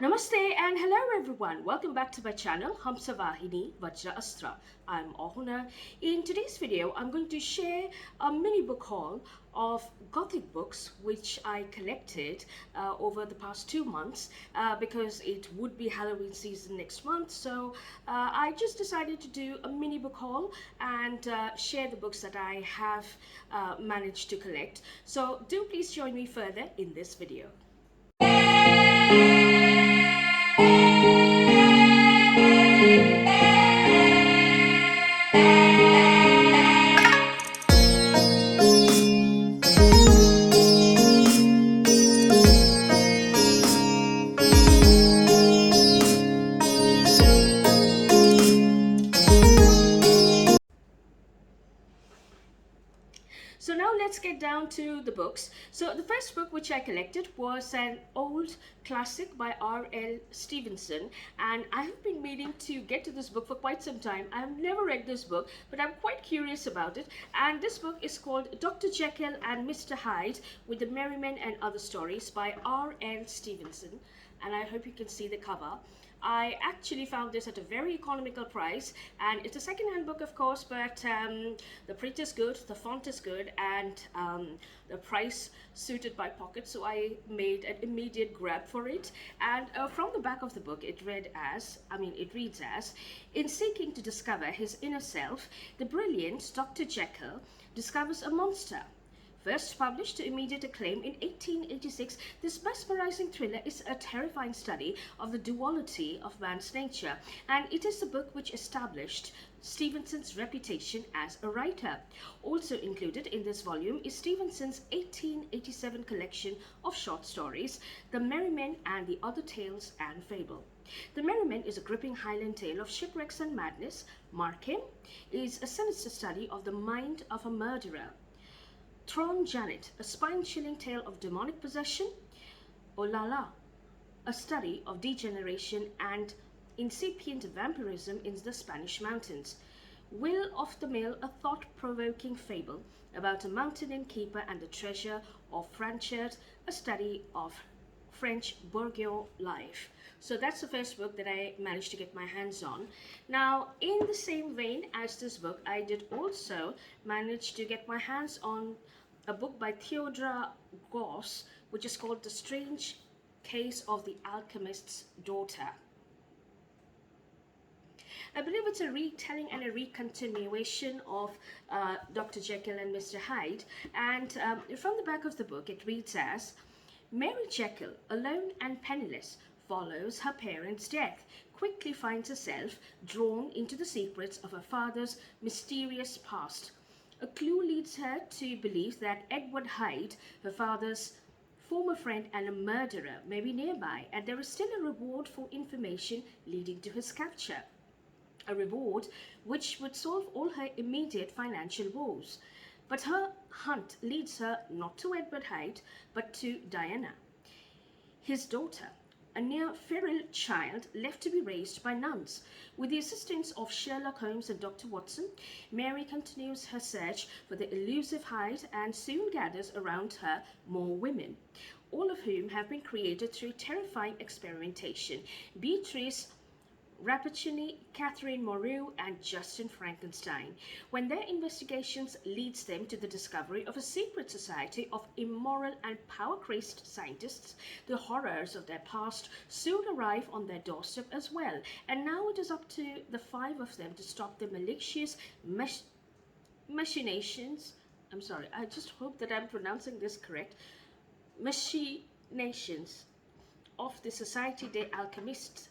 Namaste and hello everyone. Welcome back to my channel Hamsa-vahini Vajra-asthra. I'm Awhona. In today's video, I'm going to share a mini book haul of Gothic books which I collected over the past 2 months because it would be Halloween season next month. So I just decided to do a mini book haul and share the books that I have managed to collect. So do please join me further in this video. So now let's get down to the books. So the first book which I collected was an old classic by R.L.Stevenson, and I have been meaning to get to this book for quite some time. I have never read this book, but I'm quite curious about it. And this book is called Dr. Jekyll and Mr. Hyde with the Merrymen and Other Stories by R.L. Stevenson. And I hope you can see the cover. I actually found this at a very economical price, and it's a second-hand book, of course, but the print is good, the font is good, and the price suited my pocket, so I made an immediate grab for it. And from the back of the book, it reads as, in seeking to discover his inner self, the brilliant Dr. Jekyll discovers a monster. First published to immediate acclaim in 1886, this mesmerizing thriller is a terrifying study of the duality of man's nature, and it is the book which established Stevenson's reputation as a writer. Also included in this volume is Stevenson's 1887 collection of short stories, The Merrymen and the Other Tales and Fable. The Merrymen is a gripping Highland tale of shipwrecks and madness. Bracken is a sinister study of the mind of a murderer. Tron Janet, a spine-chilling tale of demonic possession. Oh La La, a study of degeneration and incipient vampirism in the Spanish mountains. Will of the Mill, a thought-provoking fable about a mountain innkeeper and the treasure of Franchard, a study of French bourgeois life. So that's the first book that I managed to get my hands on. Now, in the same vein as this book, I did also manage to get my hands on a book by Theodora Goss, which is called The Strange Case of the Alchemist's Daughter. I believe it's a retelling and a recontinuation of Dr. Jekyll and Mr. Hyde. And from the back of the book, it reads as, Mary Jekyll, alone and penniless, follows her parents' death, quickly finds herself drawn into the secrets of her father's mysterious past. A clue leads her to believe that Edward Hyde, her father's former friend and a murderer, may be nearby, and there is still a reward for information leading to his capture. A reward which would solve all her immediate financial woes. But her hunt leads her not to Edward Hyde, but to Diana, his daughter, a near feral child left to be raised by nuns. With the assistance of Sherlock Holmes and Dr. Watson, Mary continues her search for the elusive Hyde and soon gathers around her more women, all of whom have been created through terrifying experimentation. Beatrice Rappaccini, Catherine Moreau, and Justin Frankenstein, when their investigations leads them to the discovery of a secret society of immoral and power-crazed scientists, the horrors of their past soon arrive on their doorstep as well, and now it is up to the five of them to stop the malicious machinations. I'm sorry, I just hope that I'm pronouncing this correct. Machinations of the Society des Alchemistes.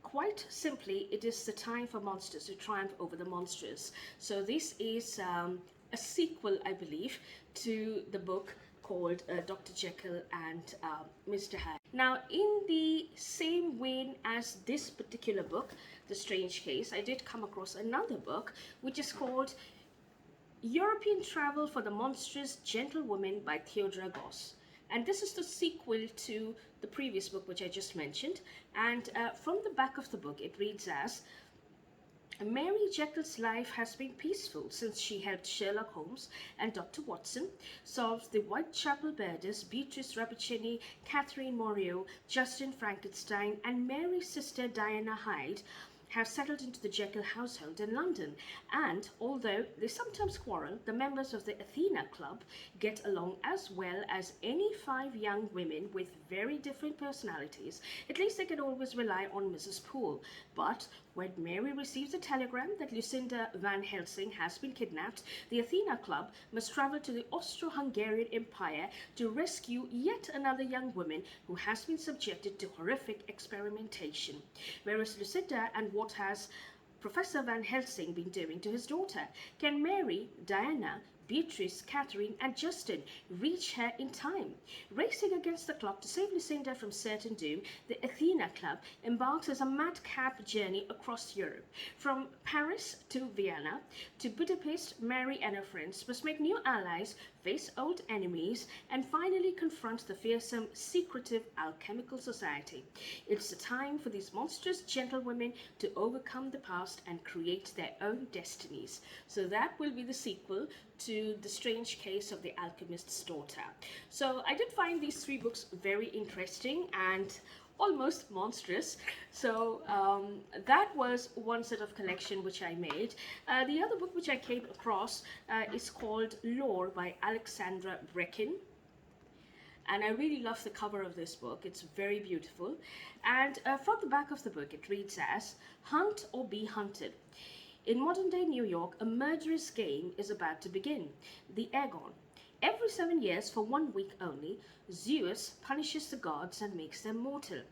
Quite simply, it is the time for monsters to triumph over the monstrous. So this is a sequel, I believe, to the book called Dr. Jekyll and Mr. Hyde. Now, in the same vein as this particular book, The Strange Case, I did come across another book which is called European Travel for the Monstrous Gentlewoman by Theodora Goss. And this is the sequel to the previous book which I just mentioned. And from the back of the book, it reads as, Mary Jekyll's life has been peaceful since she helped Sherlock Holmes and Dr. Watson solve the Whitechapel murders. Beatrice Rappaccini, Catherine Morio, Justin Frankenstein, and Mary's sister Diana Hyde have settled into the Jekyll household in London, and although they sometimes quarrel, the members of the Athena Club get along as well as any 5 young women with very different personalities. At least they can always rely on Mrs. Poole. But when Mary receives a telegram that Lucinda Van Helsing has been kidnapped, the Athena Club must travel to the Austro-Hungarian Empire to rescue yet another young woman who has been subjected to horrific experimentation. Whereas Lucinda and what has Professor Van Helsing been doing to his daughter? Can Mary, Diana, Beatrice, Catherine, and Justin reach her in time? Racing against the clock to save Lucinda from certain doom, the Athena Club embarks as a madcap journey across Europe. From Paris to Vienna to Budapest, Mary and her friends must make new allies, face old enemies, and finally confront the fearsome, secretive alchemical society. It's the time for these monstrous gentlewomen to overcome the past and create their own destinies. So that will be the sequel to The Strange Case of the Alchemist's Daughter. So I did find these 3 books very interesting and almost monstrous. So that was one set of collection which I made. The other book which I came across is called Lore by Alexandra Bracken. And I really love the cover of this book. It's very beautiful. And from the back of the book, it reads as, "Hunt or be hunted." In modern-day New York, a murderous game is about to begin, the Agon. Every 7 years, for 1 week only, Zeus punishes the gods and makes them mortal.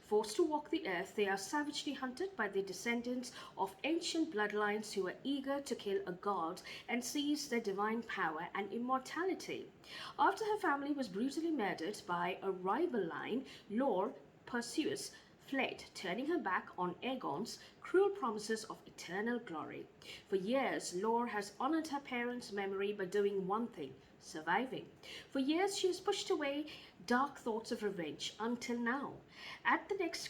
Forced to walk the earth, they are savagely hunted by the descendants of ancient bloodlines who are eager to kill a god and seize their divine power and immortality. After her family was brutally murdered by a rival line, Lore pursues fled, turning her back on Aegon's cruel promises of eternal glory. For years, Lore has honored her parents' memory by doing one thing, surviving. For years, she has pushed away dark thoughts of revenge until now. As the next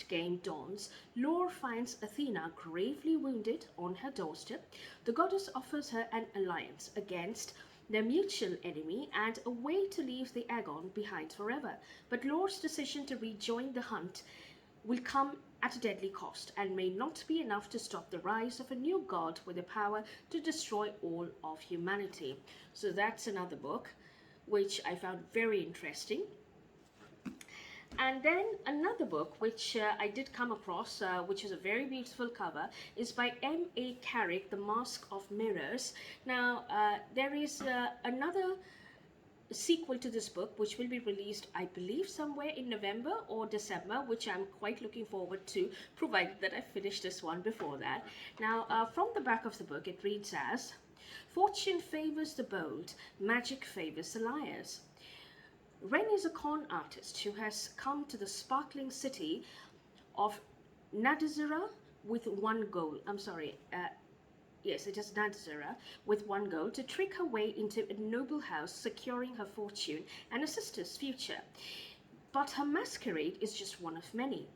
game dawns, Lore finds Athena gravely wounded on her doorstep. The goddess offers her an alliance against their mutual enemy and a way to leave the Agon behind forever. But Lore's decision to rejoin the hunt will come at a deadly cost and may not be enough to stop the rise of a new god with the power to destroy all of humanity. So that's another book which I found very interesting. And then another book which I did come across, which is a very beautiful cover, is by M.A. Carrick, The Mask of Mirrors. Now, there is another sequel to this book which will be released, I believe, somewhere in November or December, which I'm quite looking forward to, provided that I finish this one before that. Now, from the back of the book, it reads as, "Fortune favors the bold, magic favors the liars." Ren is a con artist who has come to the sparkling city of Nadazira with one goal. Yes, it is Nadazira with one goal, to trick her way into a noble house, securing her fortune and her sister's future. But her masquerade is just one of many.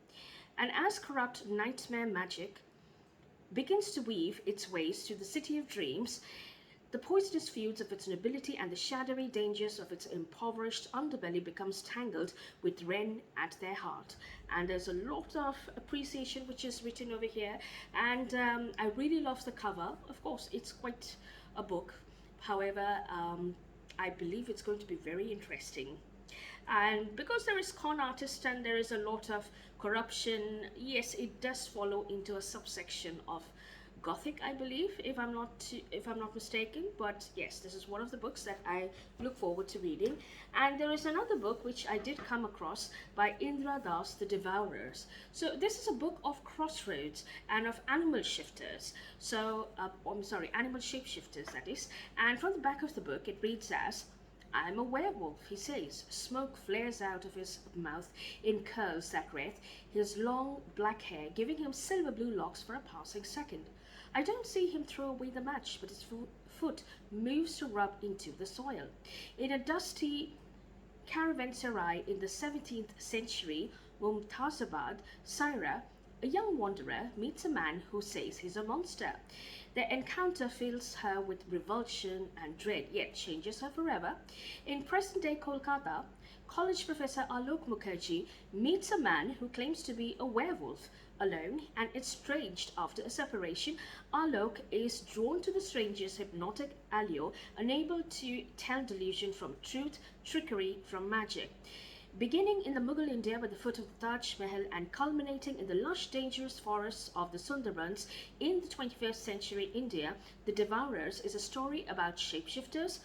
And as corrupt nightmare magic begins to weave its ways through the city of dreams, the poisonous feuds of its nobility and the shadowy dangers of its impoverished underbelly becomes tangled with Ren at their heart. And there's a lot of appreciation which is written over here, and I really love the cover. Of course, it's quite a book. However, I believe it's going to be very interesting. And because there is con artist and there is a lot of corruption, yes, it does follow into a subsection of Gothic, I believe, if I'm not mistaken. But yes, this is one of the books that I look forward to reading. And there is another book which I did come across by Indra, The Devourers. So this is a book of crossroads and of animal shifters. So animal shapeshifters, that is. And from the back of the book, it reads as, "I'm a werewolf," he says. Smoke flares out of his mouth in curls that wreath his long black hair, giving him silver blue locks for a passing second. I don't see him throw away the match, but his foot moves to rub into the soil. In a dusty caravanserai in the 17th century, Mumtazabad, Syria, a young wanderer meets a man who says he's a monster. Their encounter fills her with revulsion and dread, yet changes her forever. In present-day Kolkata, college professor Alok Mukherjee meets a man who claims to be a werewolf. Alone and estranged after a separation, Alok is drawn to the stranger's hypnotic allure, unable to tell delusion from truth, trickery from magic. Beginning in the Mughal India at the foot of the Taj Mahal and culminating in the lush, dangerous forests of the Sundarbans in the 21st century India, The Devourers is a story about shapeshifters,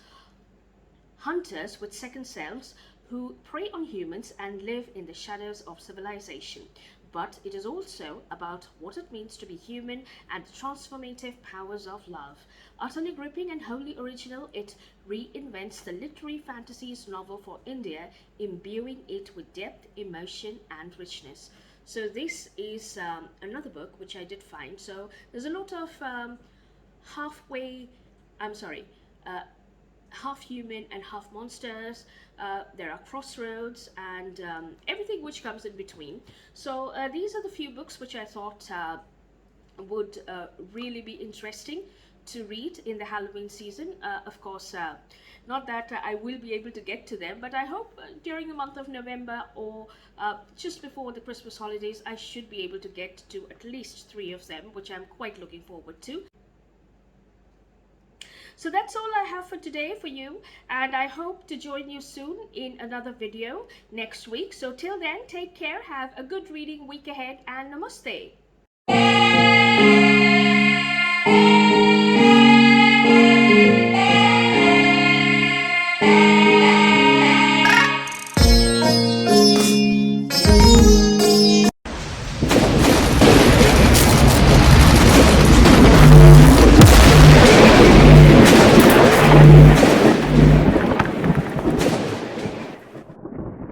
hunters with second selves who prey on humans and live in the shadows of civilization. But it is also about what it means to be human and the transformative powers of love. Utterly gripping and wholly original, it reinvents the literary fantasies novel for India, imbuing it with depth, emotion, and richness. So this is another book which I did find. So there's a lot of half human and half monsters. There are crossroads and everything which comes in between. So these are the few books which I thought would really be interesting to read in the Halloween season. Of course, not that I will be able to get to them, but I hope during the month of November or just before the Christmas holidays, I should be able to get to at least 3 of them, which I'm quite looking forward to. So that's all I have for today for you, and I hope to join you soon in another video next week. So till then, take care, have a good reading week ahead, and namaste.